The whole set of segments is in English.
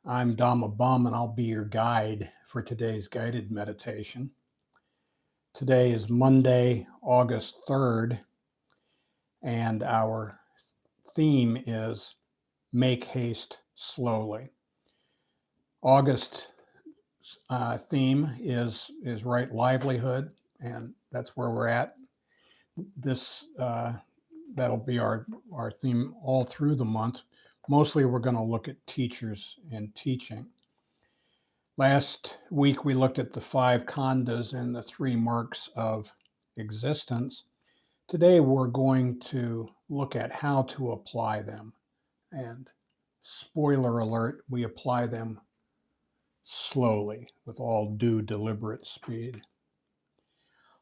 I'm Dhamma Bum, and I'll be your guide for today's guided meditation. Today is Monday, August 3rd, and our theme is Make Haste Slowly. August theme is right livelihood, and that's where we're at. That'll be our theme all through the month. Mostly we're going to look at teachers and teaching. Last week, we looked at the 5 Khandhas and the 3 marks of existence. Today, we're going to look at how to apply them. And spoiler alert, we apply them slowly with all due deliberate speed.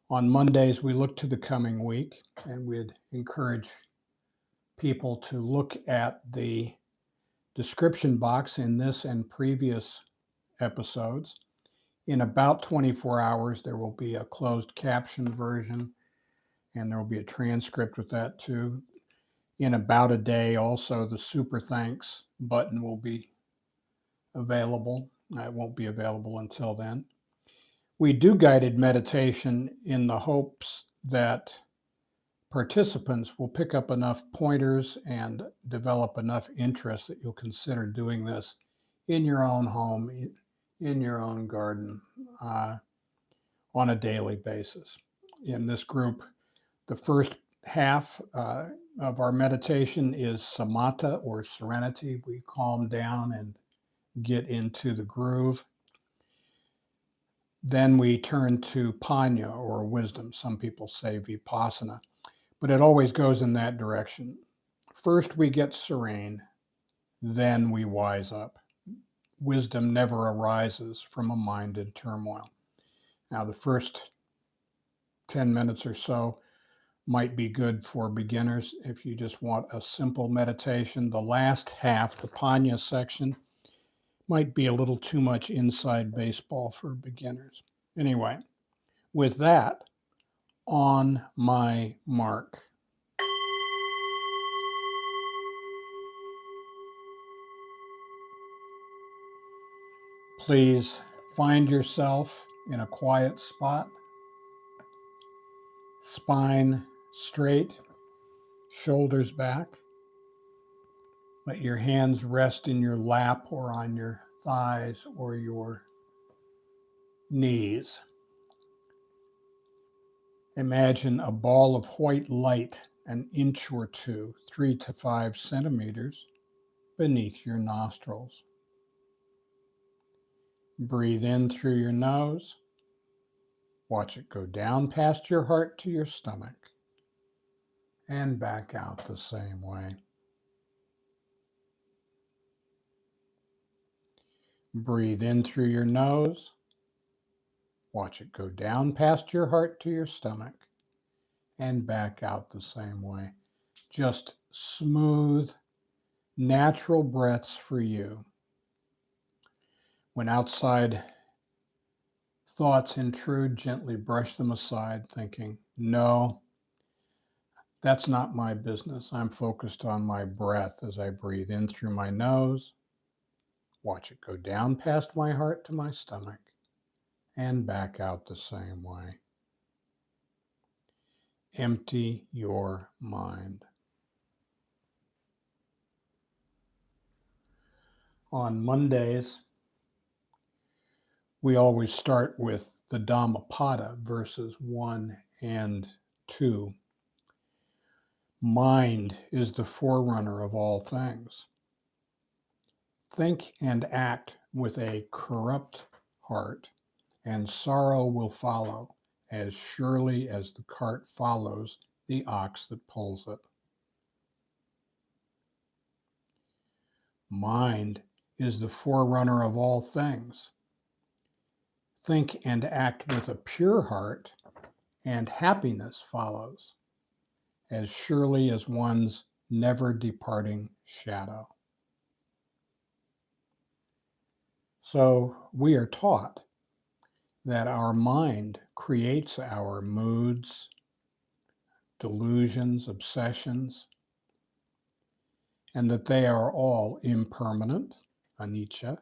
On Mondays, we look to the coming week, and we'd encourage people to look at the description box in this and previous episodes. In about 24 hours, there will be a closed caption version, and there will be a transcript with that too. In about a day, also, the super thanks button will be available. It won't be available until then. We do guided meditation in the hopes that participants will pick up enough pointers and develop enough interest that you'll consider doing this in your own home, in your own garden, on a daily basis. In this group, the first half of our meditation is samatha, or serenity. We calm down and get into the groove. Then we turn to panya, or wisdom. Some people say vipassana, but it always goes in that direction. First we get serene, then we wise up. Wisdom never arises from a mind in turmoil. Now, the first 10 minutes or so might be good for beginners if you just want a simple meditation. The last half, the panya section, might be a little too much inside baseball for beginners. Anyway, with that, on my mark. Please find yourself in a quiet spot, spine straight, shoulders back. Let your hands rest in your lap or on your thighs or your knees. Imagine a ball of white light an inch or two, 3 to 5 centimeters, beneath your nostrils. Breathe in through your nose. Watch it go down past your heart to your stomach and back out the same way. Breathe in through your nose. Watch it go down past your heart to your stomach and back out the same way. Just smooth, natural breaths for you. When outside thoughts intrude, gently brush them aside, thinking, no, that's not my business. I'm focused on my breath as I breathe in through my nose. Watch it go down past my heart to my stomach and back out the same way. Empty your mind. On Mondays, we always start with the Dhammapada, verses 1 and 2. Mind is the forerunner of all things. Think and act with a corrupt heart, and sorrow will follow as surely as the cart follows the ox that pulls it. Mind is the forerunner of all things. Think and act with a pure heart, and happiness follows as surely as one's never departing shadow. So we are taught that our mind creates our moods, delusions, obsessions, and that they are all impermanent, anicca,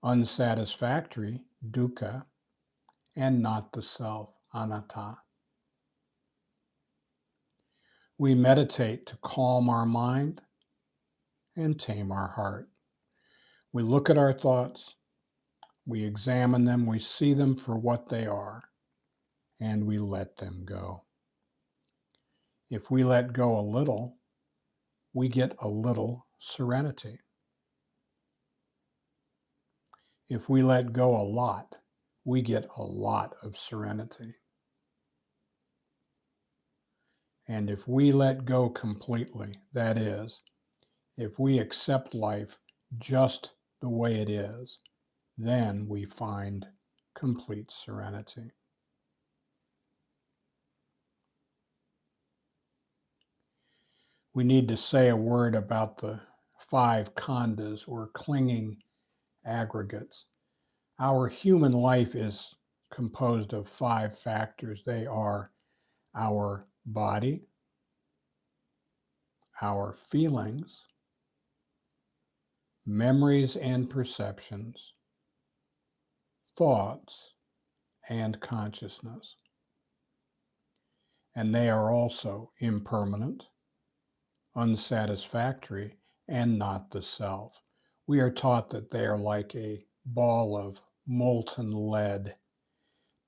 unsatisfactory, dukkha, and not the self, anatta. We meditate to calm our mind and tame our heart. We look at our thoughts, we examine them, we see them for what they are, and we let them go. If we let go a little, we get a little serenity. If we let go a lot, we get a lot of serenity. And if we let go completely, that is, if we accept life just the way it is, then we find complete serenity. We need to say a word about the 5 khandhas, or clinging aggregates. Our human life is composed of 5 factors. They are our body, our feelings, memories and perceptions, thoughts, and consciousness. And they are also impermanent, unsatisfactory, and not the self. We are taught that they are like a ball of molten lead,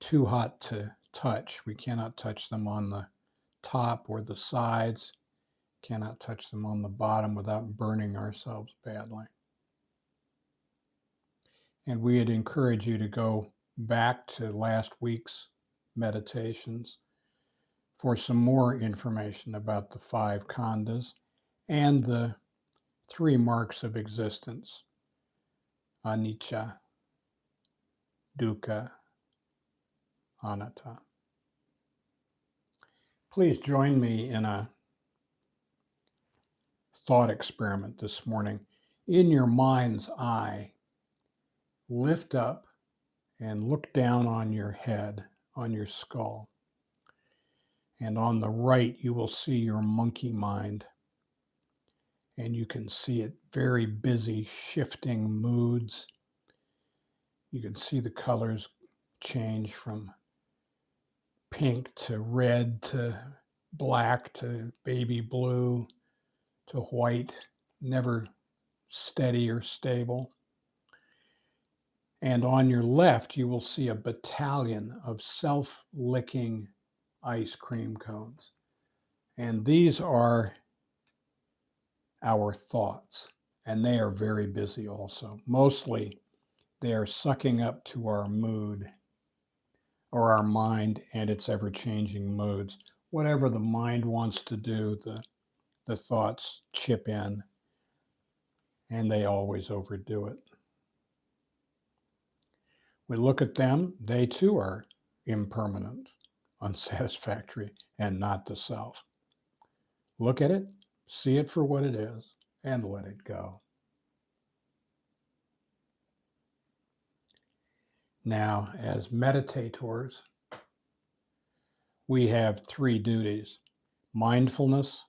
too hot to touch. We cannot touch them on the top or the sides, cannot touch them on the bottom without burning ourselves badly. And we'd encourage you to go back to last week's meditations for some more information about the 5 khandhas and the 3 marks of existence: anicca, dukkha, anatta. Please join me in a thought experiment this morning. In your mind's eye, lift up and look down on your head, on your skull. And on the right, you will see your monkey mind. And you can see it very busy, shifting moods. You can see the colors change from pink to red to black to baby blue to white, never steady or stable. And on your left, you will see a battalion of self-licking ice cream cones. And these are our thoughts, and they are very busy also. Mostly, they are sucking up to our mood or our mind and its ever-changing moods. Whatever the mind wants to do, the thoughts chip in, and they always overdo it. We look at them, they too are impermanent, unsatisfactory, and not the self. Look at it, see it for what it is, and let it go. Now, as meditators, we have 3 duties: mindfulness,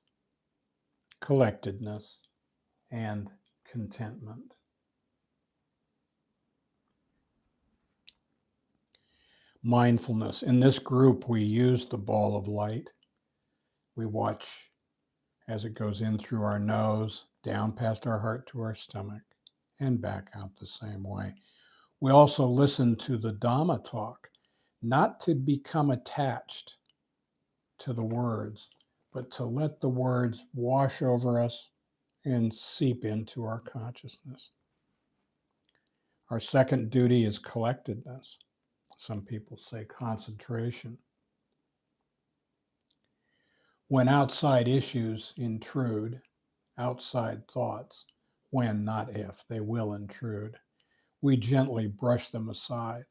collectedness, and contentment. Mindfulness. In this group, we use the ball of light. We watch as it goes in through our nose, down past our heart to our stomach, and back out the same way. We also listen to the Dhamma talk, not to become attached to the words, but to let the words wash over us and seep into our consciousness. Our second duty is collectedness. Some people say concentration. When outside issues intrude, outside thoughts, when, not if, they will intrude, we gently brush them aside,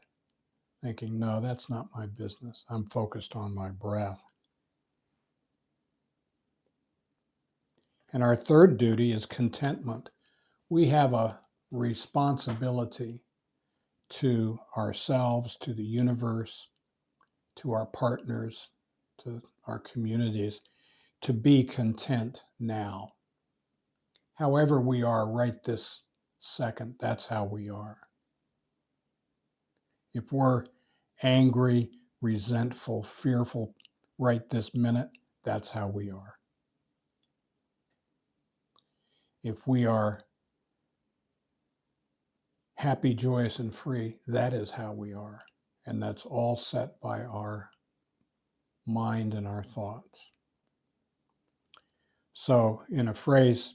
thinking, no, that's not my business. I'm focused on my breath. And our third duty is contentment. We have a responsibility to ourselves, to the universe, to our partners, to our communities, to be content now. However we are right this second, that's how we are. If we're angry, resentful, fearful right this minute, that's how we are. If we are happy, joyous, and free, that is how we are. And that's all set by our mind and our thoughts. So, in a phrase,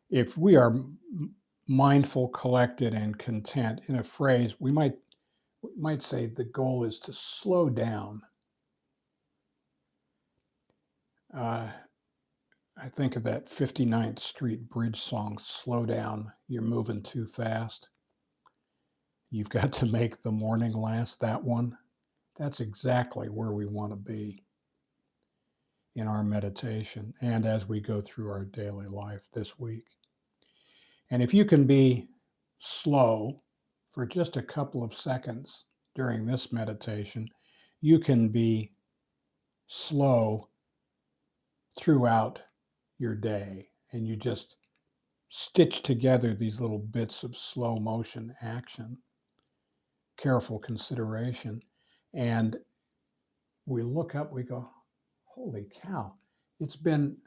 if we are mindful, collected, and content, in a phrase, we might say the goal is to slow down. I think of that 59th Street Bridge song, "Slow Down, You're Moving Too Fast. You've got to make the morning last," that one. That's exactly where we want to be in our meditation and as we go through our daily life this week. And if you can be slow for just a couple of seconds during this meditation, you can be slow throughout your day, and you just stitch together these little bits of slow motion action, careful consideration, and we look up, we go, holy cow, it's been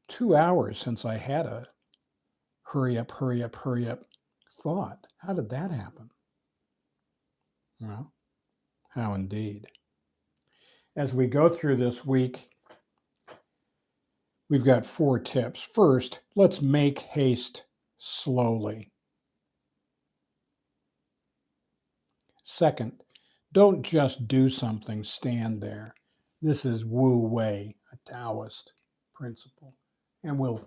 2 hours since I had a hurry up thought. How did that happen? Well, how indeed. As we go through this week, we've got 4 tips. First, let's make haste slowly. Second, don't just do something, stand there. This is Wu Wei, a Taoist principle. And we'll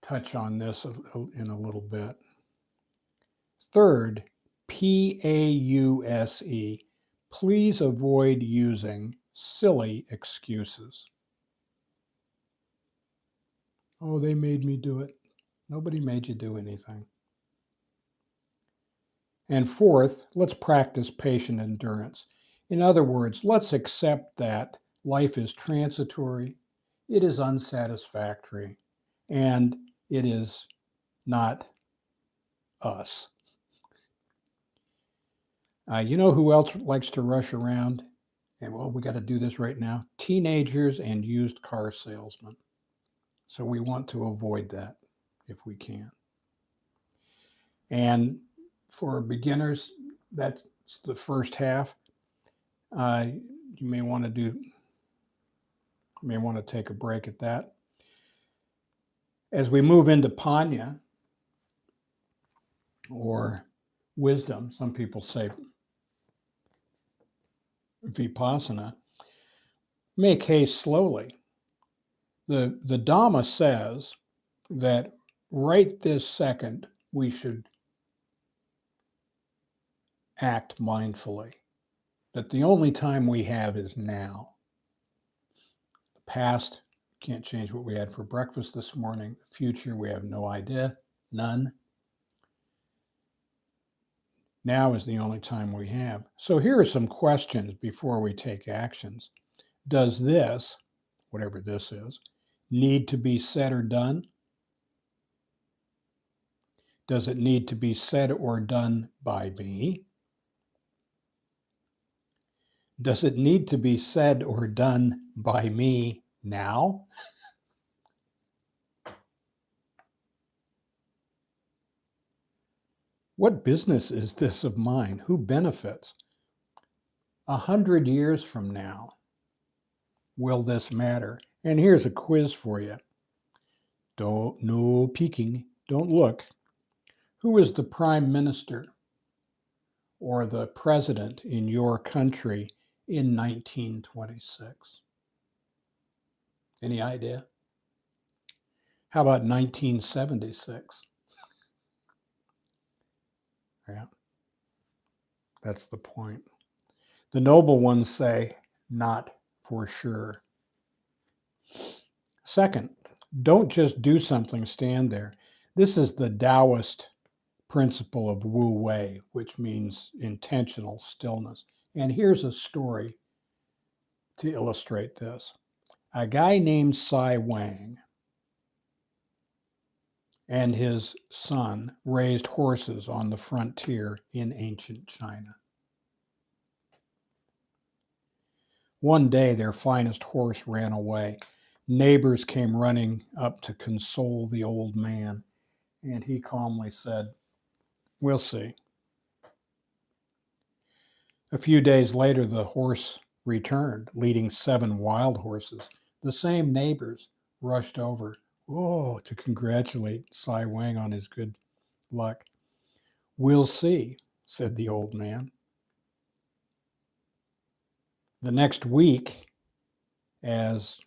touch on this in a little bit. Third, PAUSE. Please avoid using silly excuses. Oh, they made me do it. Nobody made you do anything. And fourth, let's practice patient endurance. In other words, let's accept that life is transitory, it is unsatisfactory, and it is not us. You know who else likes to rush around? And well, we got to do this right now. Teenagers and used car salesmen. So we want to avoid that if we can. And for beginners, that's the first half. You may want to take a break at that. As we move into Panya, or wisdom, some people say Vipassana, make haste slowly. The Dhamma says that right this second we should act mindfully, that the only time we have is now. The past, can't change what we had for breakfast this morning. The future, we have no idea, none. Now is the only time we have. So here are some questions before we take actions. Does this, whatever this is, need to be said or done? Does it need to be said or done by me? Does it need to be said or done by me now? What business is this of mine? Who benefits? 100 years from now, will this matter? And here's a quiz for you. No peeking, don't look. Who is the prime minister or the president in your country in 1926? Any idea? How about 1976? Yeah, that's the point. The noble ones say, not for sure. Second, don't just do something, stand there. This is the Taoist principle of Wu Wei, which means intentional stillness. And here's a story to illustrate this. A guy named Sai Wang and his son raised horses on the frontier in ancient China. One day, their finest horse ran away. Neighbors came running up to console the old man, and he calmly said, "We'll see." A few days later, the horse returned, leading 7 wild horses. The same neighbors rushed over, to congratulate Sai Wang on his good luck. "We'll see," said the old man. The next week, as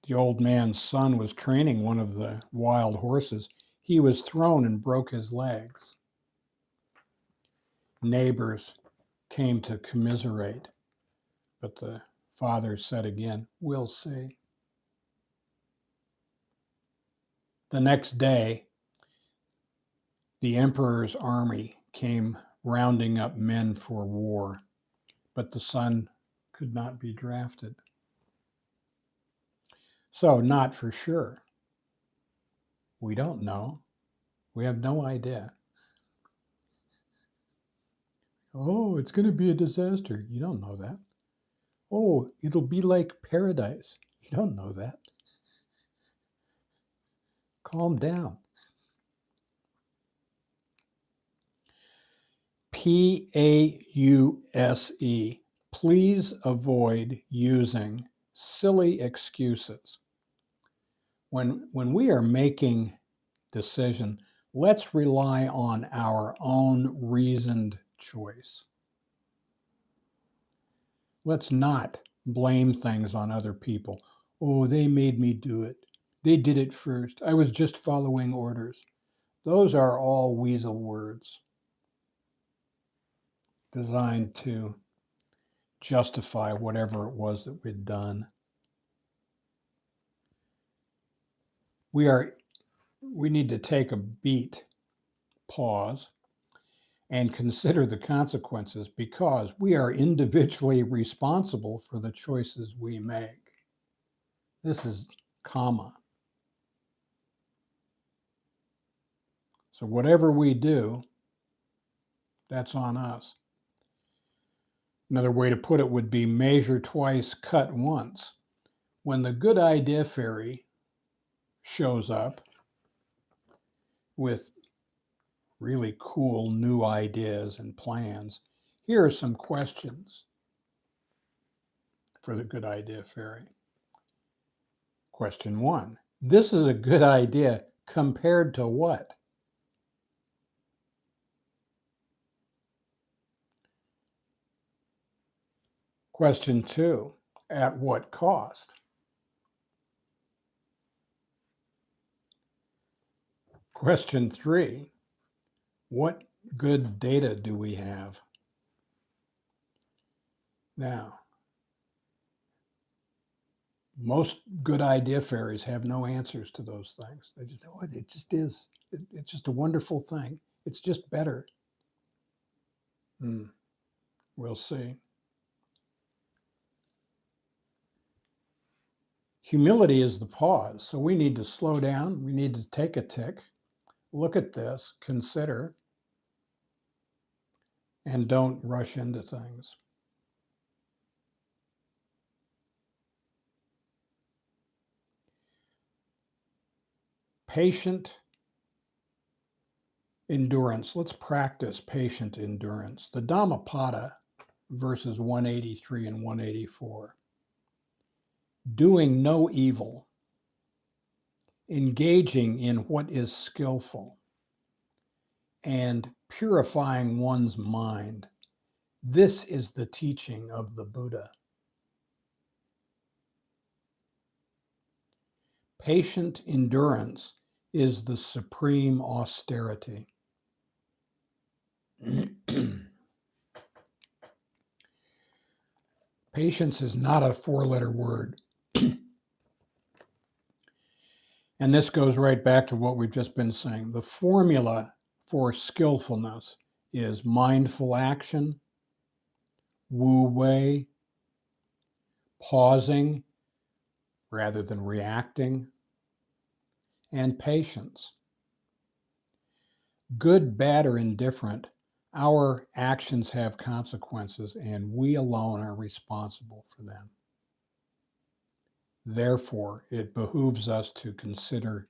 the old man's son was training one of the wild horses, he was thrown and broke his legs. Neighbors came to commiserate, but the father said again, "We'll see." The next day, the emperor's army came rounding up men for war, but the son could not be drafted. So, not for sure. We don't know. We have no idea. Oh, it's going to be a disaster. You don't know that. Oh, it'll be like paradise. You don't know that. Calm down. PAUSE. Please avoid using silly excuses. When we are making decision, let's rely on our own reasoned choice. Let's not blame things on other people. Oh, they made me do it. They did it first. I was just following orders. Those are all weasel words designed to justify whatever it was that we'd done. We need to take a beat, pause, and consider the consequences, because we are individually responsible for the choices we make. This is karma. So whatever we do, that's on us. Another way to put it would be measure twice, cut once. When the good idea fairy shows up with really cool new ideas and plans, here are some questions for the good idea fairy. Question 1. This is a good idea compared to what? Question 2. At what cost? Question 3. What good data do we have? Now, most good idea fairies have no answers to those things. They just, it just is. It's just a wonderful thing. It's just better. We'll see. Humility is the pause. So we need to slow down. We need to take a tick, look at this, consider, and don't rush into things. Patient endurance. Let's practice patient endurance. The Dhammapada, verses 183 and 184. Doing no evil, engaging in what is skillful, and purifying one's mind. This is the teaching of the Buddha. Patient endurance is the supreme austerity. Patience is not a 4-letter word. And this goes right back to what we've just been saying. The formula for skillfulness is mindful action, wu wei, pausing rather than reacting, and patience. Good, bad, or indifferent, our actions have consequences, and we alone are responsible for them. Therefore, it behooves us to consider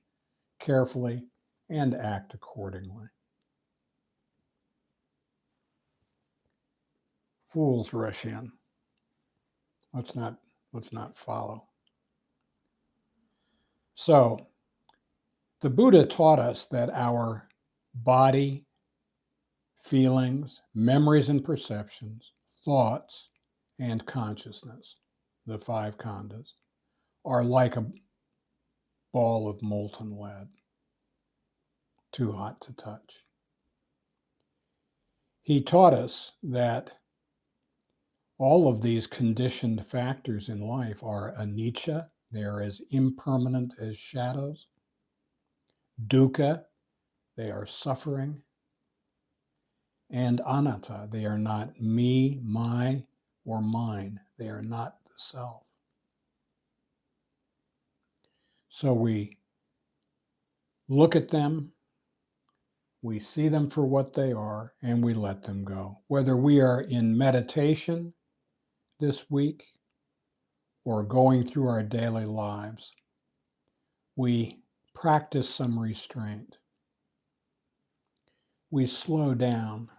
carefully and act accordingly. Fools rush in. Let's not follow. So, the Buddha taught us that our body, feelings, memories and perceptions, thoughts, and consciousness, the 5 khandhas, are like a ball of molten lead, too hot to touch. He taught us that all of these conditioned factors in life are anicca, they are as impermanent as shadows. Dukkha, they are suffering. And anatta, they are not me, my, or mine. They are not the self. So we look at them, we see them for what they are, and we let them go. Whether we are in meditation this week or going through our daily lives, we practice some restraint. We slow down.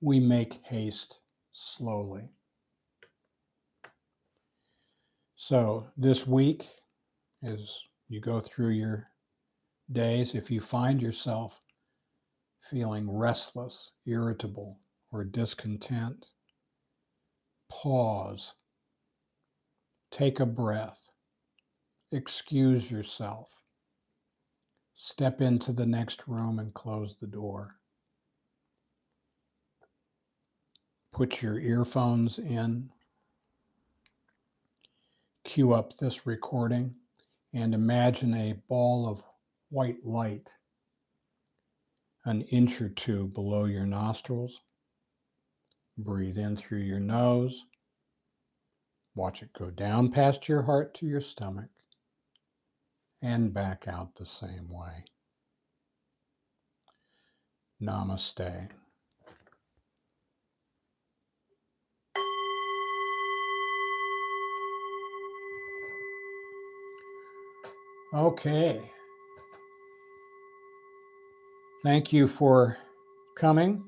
We make haste slowly. So this week, as you go through your days, if you find yourself feeling restless, irritable, or discontent, pause, take a breath, excuse yourself, step into the next room and close the door. Put your earphones in, cue up this recording, and imagine a ball of white light an inch or two below your nostrils. Breathe in through your nose. Watch it go down past your heart to your stomach and back out the same way. Namaste. Okay. Thank you for coming.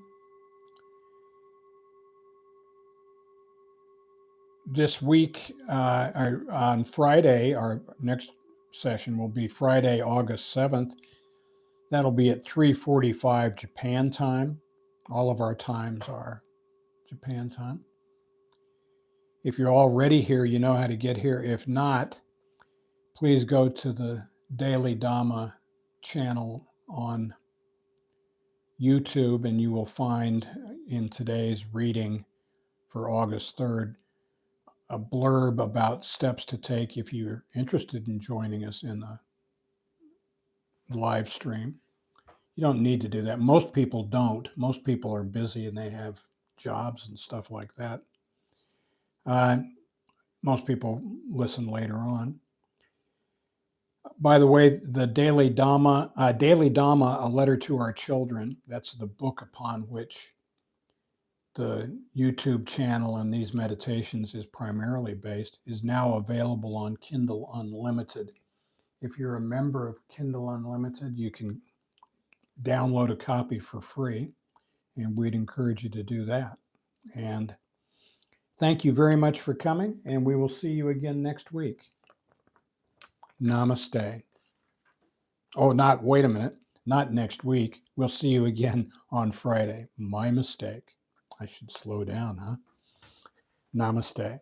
This week, on Friday, our next session will be Friday, August 7th. That'll be at 3:45 Japan time. All of our times are Japan time. If you're already here, you know how to get here. If not, please go to the Daily Dhamma channel on YouTube, and you will find in today's reading for August 3rd a blurb about steps to take if you're interested in joining us in the live stream. You don't need to do that. Most people don't. Most people are busy and they have jobs and stuff like that. Most people listen later on. By the way, the Daily Dhamma, A Letter to Our Children, that's the book upon which the YouTube channel and these meditations is primarily based, is now available on Kindle Unlimited. If you're a member of Kindle Unlimited, you can download a copy for free, and we'd encourage you to do that. And thank you very much for coming, and we will see you again next week. Namaste. Oh, wait a minute, not next week. We'll see you again on Friday. My mistake. I should slow down, huh? Namaste.